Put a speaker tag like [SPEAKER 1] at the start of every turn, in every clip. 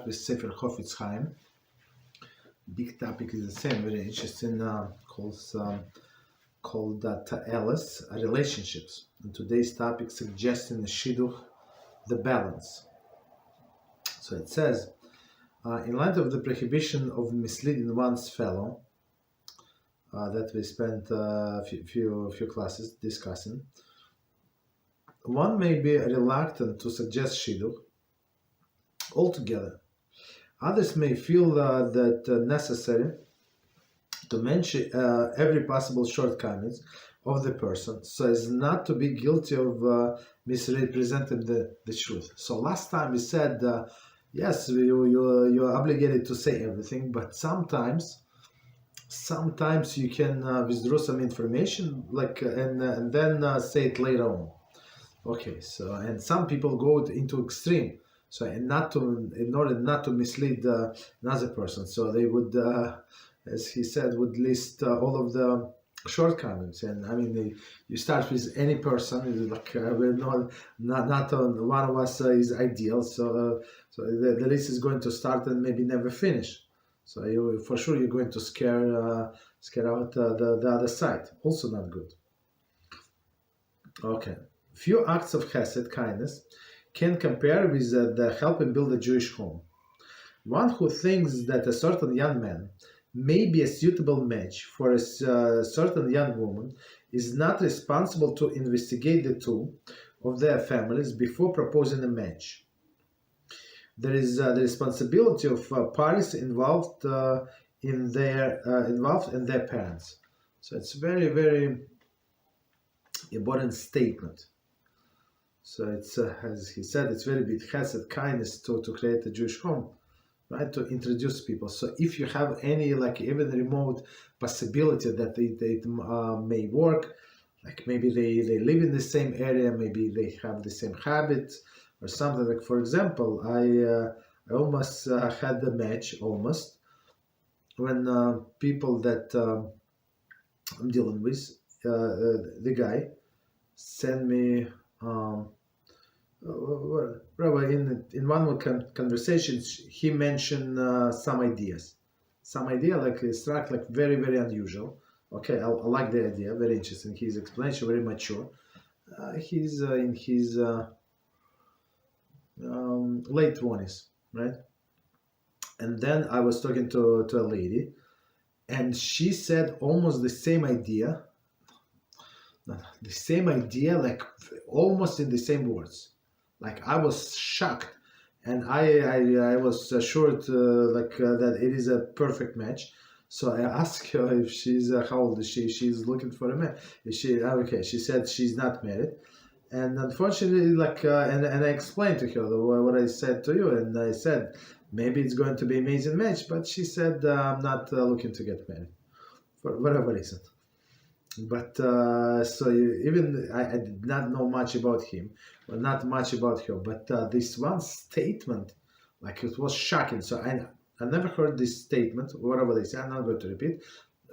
[SPEAKER 1] with Sefer Chofetz Chaim. Big topic is the same, very interesting, called Ta'elis, relationships. And today's topic suggesting the Shidduch, the balance. So it says, in light of the prohibition of misleading one's fellow, that we spent a few classes discussing, one may be reluctant to suggest Shidduch altogether. Others may feel that necessary to mention every possible shortcomings of the person so as not to be guilty of misrepresenting the truth. So last time we said, yes, you're obligated to say everything, but sometimes you can withdraw some information, and then say it later on. Okay, so and some people go into extreme. So in order not to mislead another person, so they would, as he said, would list all of the shortcomings. And I mean, you start with any person. Like we're not one of us is ideal. So the list is going to start and maybe never finish. So for sure you're going to scare out the other side. Also not good. Okay, few acts of Chesed, kindness, can compare with the helping build a Jewish home. One who thinks that a certain young man may be a suitable match for a certain young woman is not responsible to investigate the two of their families before proposing a match. There is the responsibility of parties involved in their parents. So it's very, very important statement. So it's, as he said, it's very big chesed, kindness to create a Jewish home, right? To introduce people. So if you have any, like even remote possibility that it may work, like maybe they live in the same area, maybe they have the same habits or something. Like for example, I almost had the match almost when people that I'm dealing with, the guy sent me. Rabbi, in one of the conversations, he mentioned some idea like it struck like very, very unusual. Okay, I like the idea, very interesting. His explanation very mature. He's in his late 20s, right? And then I was talking to a lady, and she said almost the same idea, like almost in the same words. Like I was shocked, and I was assured that it is a perfect match. So I asked her if she's how old is she? She's looking for a man. Is she okay? She said she's not married, and unfortunately, and I explained to her what I said to you, and I said maybe it's going to be an amazing match, but she said I'm not looking to get married for whatever reason. But even I did not know much about him, or not much about her. But this one statement, like it was shocking. So I never heard this statement, whatever they say. I'm not going to repeat.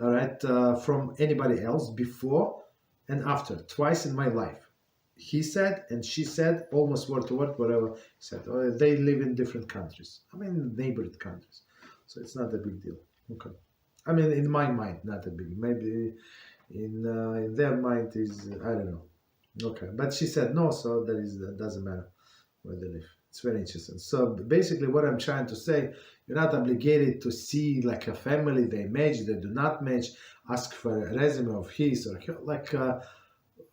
[SPEAKER 1] All right, from anybody else before and after, twice in my life. He said and she said almost word to word whatever he said. They live in different countries. I mean neighboring countries, so it's not a big deal. Okay, I mean in my mind, not a big. Maybe. In their mind is I don't know. Okay, but she said no, so that doesn't matter where they live. It's very interesting. So basically, what I'm trying to say, you're not obligated to see like a family they match, they do not match. Ask for a resume of his or her. Like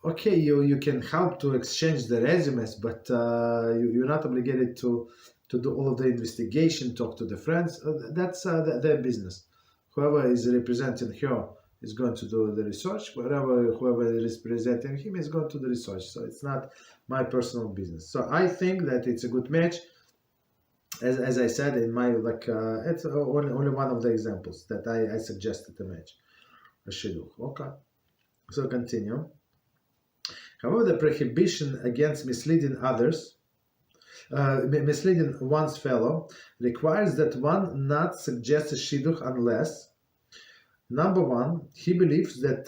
[SPEAKER 1] okay, you can help to exchange the resumes, but you're not obligated to do all of the investigation. Talk to the friends. That's their business. Whoever is representing her is going to do the research. Whoever is representing him is going to do the research. So it's not my personal business. So I think that it's a good match. As I said in my it's only one of the examples that I suggested a match, a shidduch. Okay, so continue. However, the prohibition against misleading others, misleading one's fellow, requires that one not suggest a shidduch unless. Number one, he believes that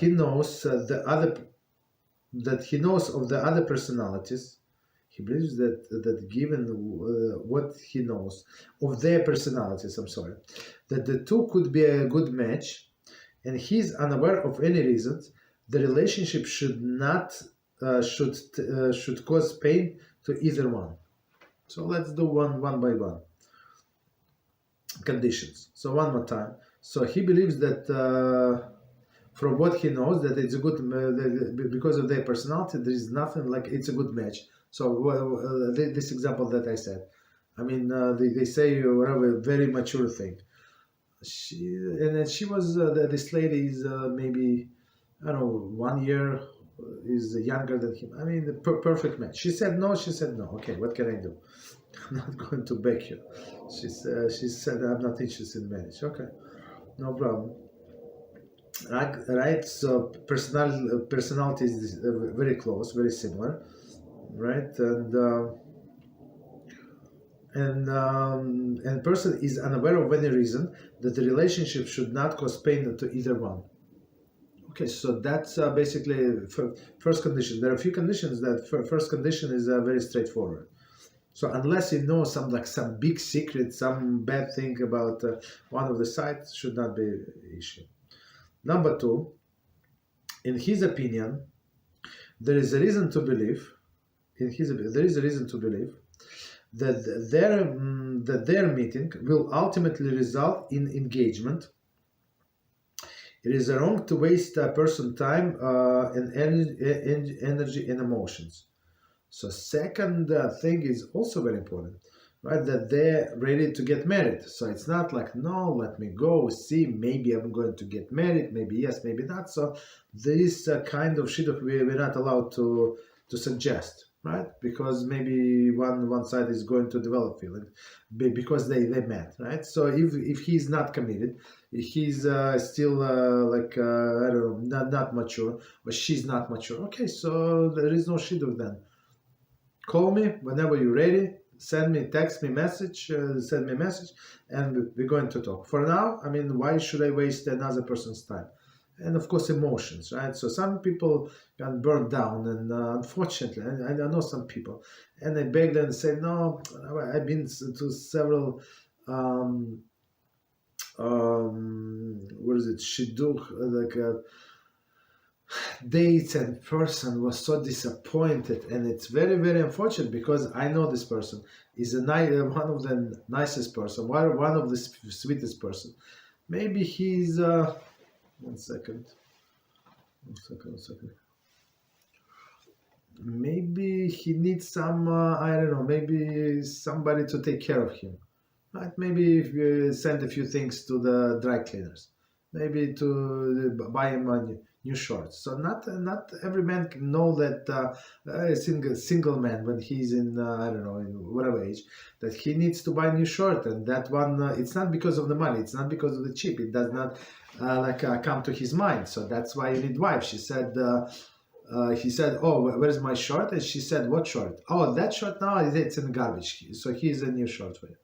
[SPEAKER 1] he knows of the other personalities, he believes that given what he knows of their personalities, that the two could be a good match, and he's unaware of any reasons the relationship should not should cause pain to either one. So let's do one by one. Conditions. So one more time. So he believes that from what he knows that it's a good because of their personality, there is nothing like it's a good match. So this example that I said, I mean, they say whatever, very mature thing. She was this lady is maybe, I don't know, 1 year is younger than him. I mean, the perfect match. She said no. Okay, what can I do? I'm not going to beg you. She said I'm not interested in marriage. Okay, no problem. Right. So personality is very close, very similar, right? And person is unaware of any reason that the relationship should not cause pain to either one. Okay, so that's basically first condition. There are a few conditions. That first condition is very straightforward. So unless you know some big secret, some bad thing about one of the sides, should not be an issue. Number two, in his opinion, there is a reason to believe. That their meeting will ultimately result in engagement. It is wrong to waste a person's time and energy and emotions. So second thing is also very important, right? That they're ready to get married. So it's not like, no, let me go see, maybe I'm going to get married, maybe yes, maybe not. So this kind of shidduch we're not allowed to suggest, right? Because maybe one side is going to develop feeling because they met, right? So if he's not committed, he's still I don't know, not mature, or she's not mature. Okay, so there is no shidduch then. Call me whenever you're ready. Send me message, and we're going to talk. For now, I mean, why should I waste another person's time? And of course, emotions, right? So some people can burn down, and unfortunately, I know some people, and I beg them and say, no, I've been to several, Shidduch, dates, and person was so disappointed, and it's very, very unfortunate because I know this person is one of the nicest person, one of the sweetest person. Maybe he's one second. Maybe he needs some I don't know, maybe somebody to take care of him, right? Maybe if you send a few things to the dry cleaners, maybe to buy him a new shorts. So not every man can know that a single man, when he's in I don't know, in whatever age, that he needs to buy a new shirt, and that one it's not because of the money, it's not because of the cheap, it does not come to his mind. So that's why you need wife. She said he said, oh, where's my shirt? And she said, what shirt? Oh, that shirt now it's in the garbage, so here's a new shirt for you.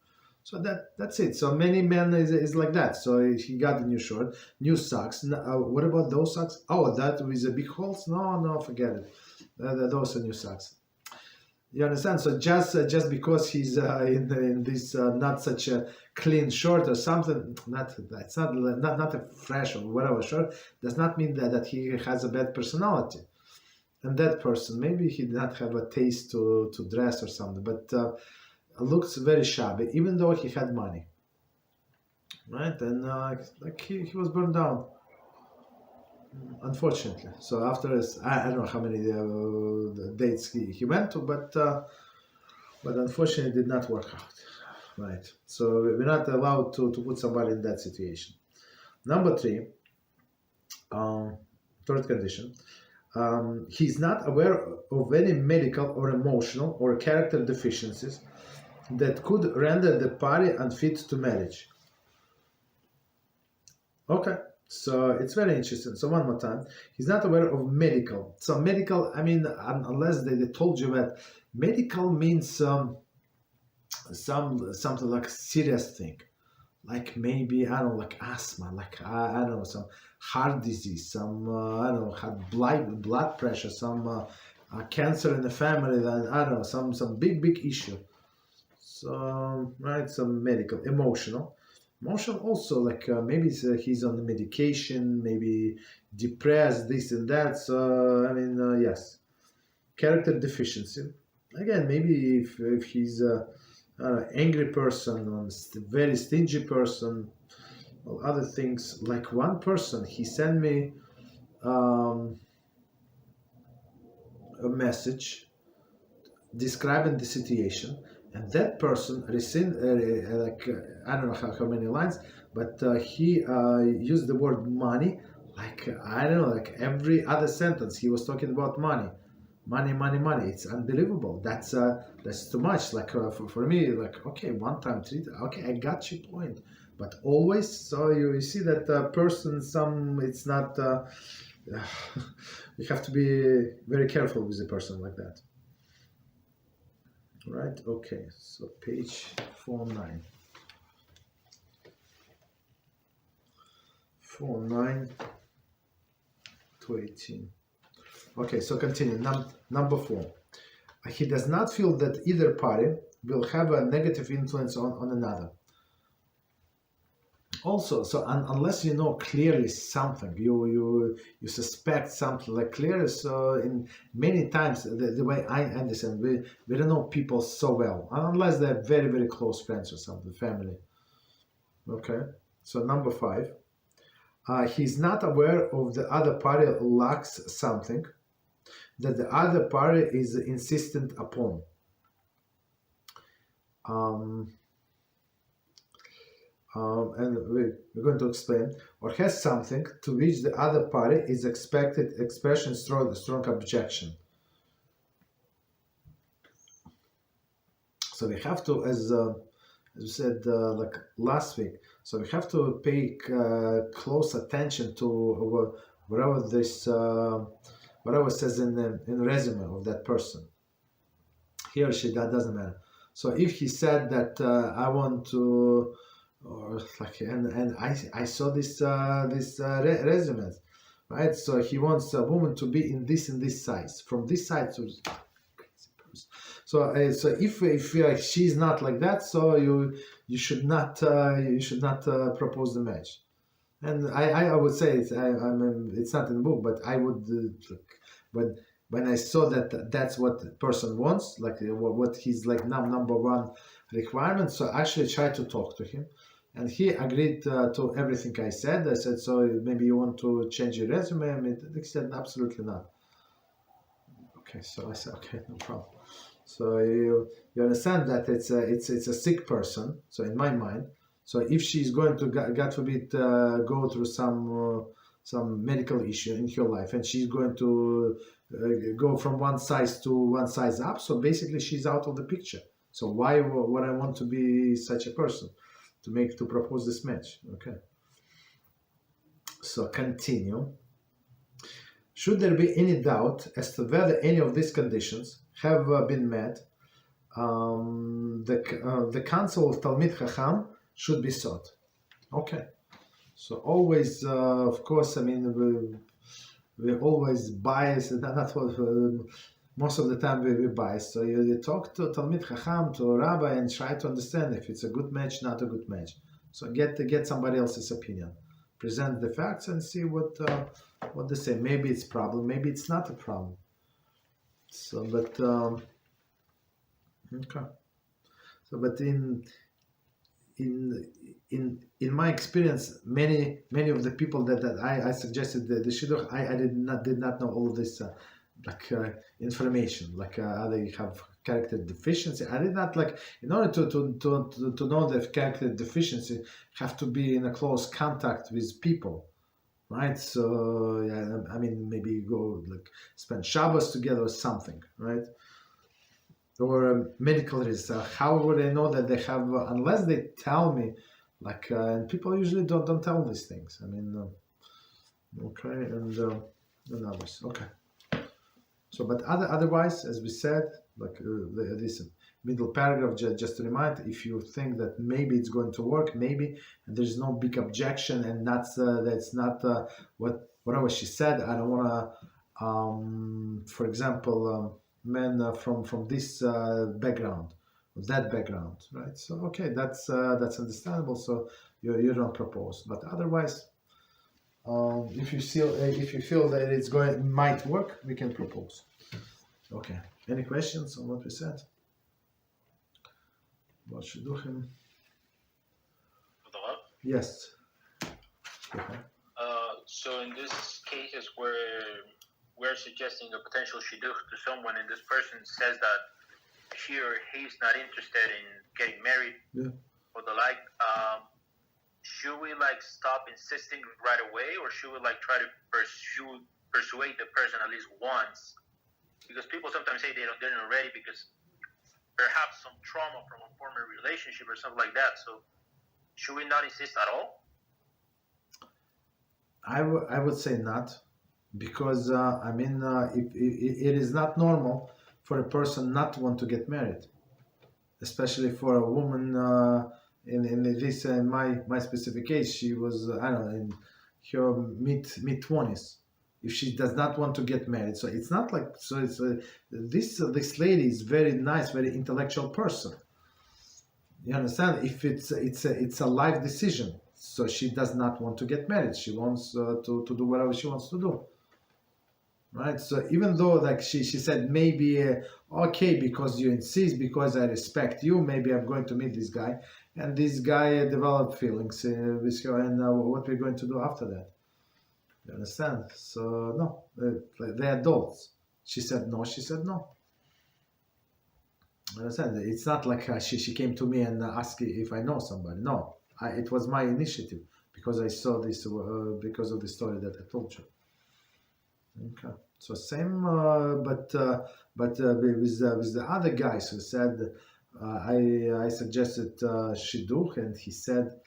[SPEAKER 1] So that's it. So many men is like that. So he got a new shirt, new socks. What about those socks? Oh, that with the big holes? No, forget it. Those are new socks. You understand? So just because he's in this not such a clean shirt or something, not a fresh or whatever shirt, does not mean that he has a bad personality. And that person, maybe he did not have a taste to dress or something, but looks very shabby, even though he had money, right? And he was burned down, unfortunately. So after I don't know how many dates he went to, but unfortunately it did not work out, right? So we're not allowed to put somebody in that situation. Number three, third condition, he's not aware of any medical or emotional or character deficiencies that could render the party unfit to marriage. Okay, so it's very interesting. So one more time, he's not aware of medical. So medical, I mean, unless they told you that medical means something like serious thing, like maybe I don't know, like asthma, like I don't know, some heart disease, some I don't know, had blood pressure, some cancer in the family, then I don't know, some big issue. So right, some medical, emotional also, like maybe he's on the medication, maybe depressed, this and that. So I mean, yes, character deficiency. Again, maybe if he's angry person or very stingy person, or other things. Like one person, he sent me um, a message describing the situation, and that person received I don't know how many lines, but he used the word money, like I don't know, like every other sentence he was talking about money, money. It's unbelievable. That's too much. Like for me, like okay, one time, three. Okay, I got your point, but always. So you see that person. It's not. You have to be very careful with a person like that. Right, okay, so page 49. 49 to 18. Okay, so continue. Number 4. He does not feel that either party will have a negative influence on another. Also, so unless you know clearly something, you suspect something like clearly. So in many times, the way I understand, we don't know people so well unless they're very close friends or something, family. Okay, so number 5, he's not aware of the other party lacks something that the other party is insistent upon. And we're going to explain, or has something to which the other party is expected expression strong objection. So we have to, as we said like last week, so we have to pay close attention to whatever whatever says in resume of that person. He or she, that doesn't matter. So if he said that I want to, or like, and I saw this resume, right? So he wants a woman to be in this size, from this size to. So if she's not like that, so you should not propose the match. And I would say it's not in the book, but I would when I saw that that's what the person wants, like what his like number one requirement. So I actually tried to talk to him, and he agreed to everything I said. I said, so maybe you want to change your resume? I mean, he said absolutely not. Okay, so I said okay, no problem. So you understand that it's a sick person. So in my mind, so if she's going to God forbid go through some medical issue in her life, and she's going to go from one size to one size up, so basically she's out of the picture. So why would I want to be such a person to propose this match? Okay. So continue. Should there be any doubt as to whether any of these conditions have been met, the counsel of Talmid Chacham should be sought. Okay. So always, of course, I mean, we always bias, not what, most of the time we bias. So you talk to Talmid Chacham, to a rabbi, and try to understand if it's a good match, not a good match. So get somebody else's opinion. Present the facts and see what they say. Maybe it's a problem, maybe it's not a problem. So, but okay. So, but in my experience, many of the people that I suggested the Shidduch, I did not know all of this information, like they have character deficiency. I did not, like, in order to know the character deficiency, have to be in a close contact with people, right? So yeah, I mean, maybe go like spend Shabbos together or something, right? Or medical research. How would I know that they have unless they tell me, like, and people usually don't tell these things. I mean, okay, and others, okay. So, but otherwise, as we said, like this middle paragraph, just to remind, if you think that maybe it's going to work, maybe, and there's no big objection, and that's not whatever she said. I don't want to for example, men from this background, that background, right? So okay, that's understandable. So you don't propose, but otherwise, if you feel that might work, we can propose. Okay. Any questions on what we said? About Shidduchim? Yes. Okay.
[SPEAKER 2] So in this cases where we're suggesting a potential shidduch to someone, and this person says that she or he's not interested in getting married, or the like, should we stop insisting right away, or should we try to persuade the person at least once? Because people sometimes say they're not ready because perhaps some trauma from a former relationship or something like that. So should we not insist at all?
[SPEAKER 1] I would say not, because it is not normal for a person not to want to get married, especially for a woman. In my specific case, she was I don't know, in her mid 20s. If she does not want to get married, so it's not like so. It's this lady is very nice, very intellectual person. You understand? If it's a life decision. So she does not want to get married. She wants to do whatever she wants to do. Right? So even though she said maybe, okay, because you insist, because I respect you, maybe I'm going to meet this guy. And this guy developed feelings with her, and what we're going to do after that. You understand? So no, they're adults. She said no, she said no. You understand? It's not like she came to me and asked if I know somebody. No. It was my initiative because I saw this because of the story that I told you. Okay, so same, but with the other guys who said I suggested Shidduch, and he said,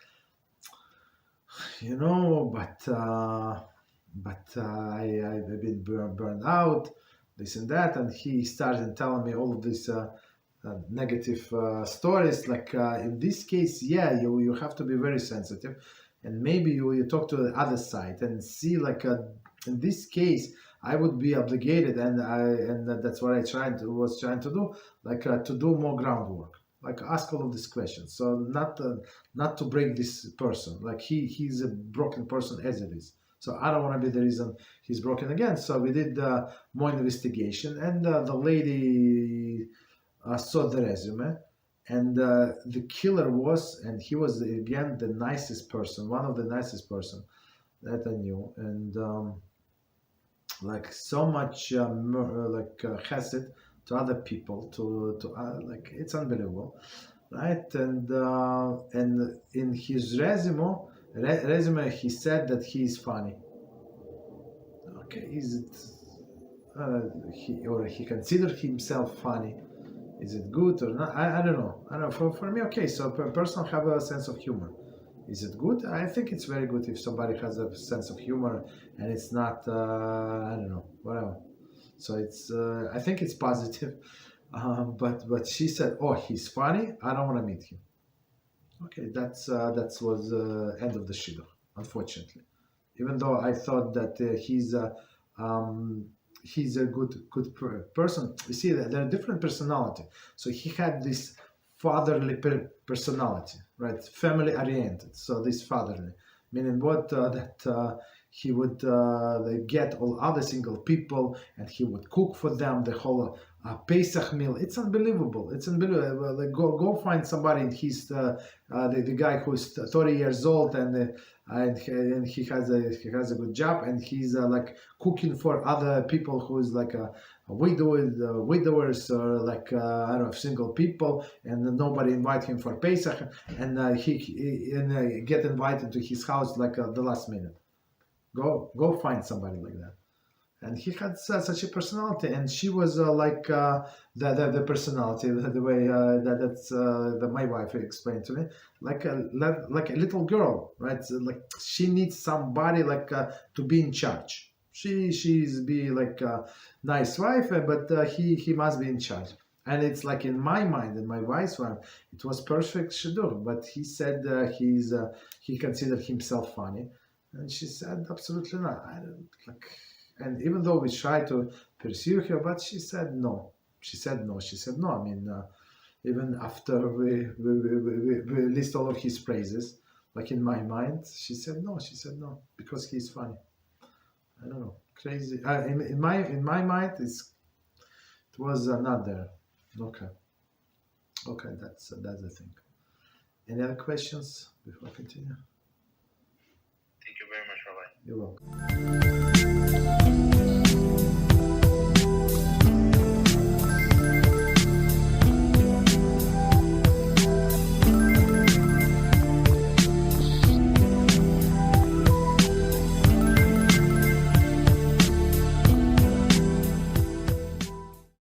[SPEAKER 1] but I've been burned out, this and that, and he started telling me all of these negative stories. In this case, you have to be very sensitive, and maybe you talk to the other side and see in this case I would be obligated, and that's what I was trying to do, to do more groundwork, ask all of these questions, so not to break this person, he's a broken person as it is. So I don't want to be the reason he's broken again. So we did more investigation, and the lady saw the resume, and the killer and he was again the nicest person, one of the nicest person that I knew, and so much chesed to other people, to it's unbelievable, right? And in his resume he said that he is funny. Okay, is it he considered himself funny? Is it good or not? I don't know. For me, okay, so a person have a sense of humor. Is it good? I think it's very good if somebody has a sense of humor and it's not, I don't know, whatever. So it's, I think it's positive. But she said, oh, he's funny, I don't want to meet him. Okay, that was the end of the Shidduch, unfortunately. Even though I thought that he's a good person. You see, they're different personality. So he had this fatherly personality, right? Family oriented. So this fatherly, meaning what that he would get all other single people and he would cook for them the whole Pesach meal. It's unbelievable. It's unbelievable. Go find somebody in his the guy who's 30 years old and he has a good job, and he's cooking for other people who's widowers or I don't know, single people, and nobody invite him for Pesach, and he get invited to his house the last minute. Go find somebody like that. And he had such a personality, and she was the personality, the way that my wife explained to me, like a little girl, right? She needs somebody to be in charge. She's be a nice wife, but he must be in charge. And it's in my mind and my wife's mind, it was perfect shidduch. But he said he considered himself funny, and she said absolutely not. And even though we tried to pursue her, but she said no. She said no. I mean, even after we list all of his praises, like in my mind, she said no. She said no because he's funny. I don't know, crazy. In my mind, it was not there. Okay, that's the thing. Any other questions before I continue?
[SPEAKER 2] Thank you very much, Rabbi.
[SPEAKER 1] You're welcome.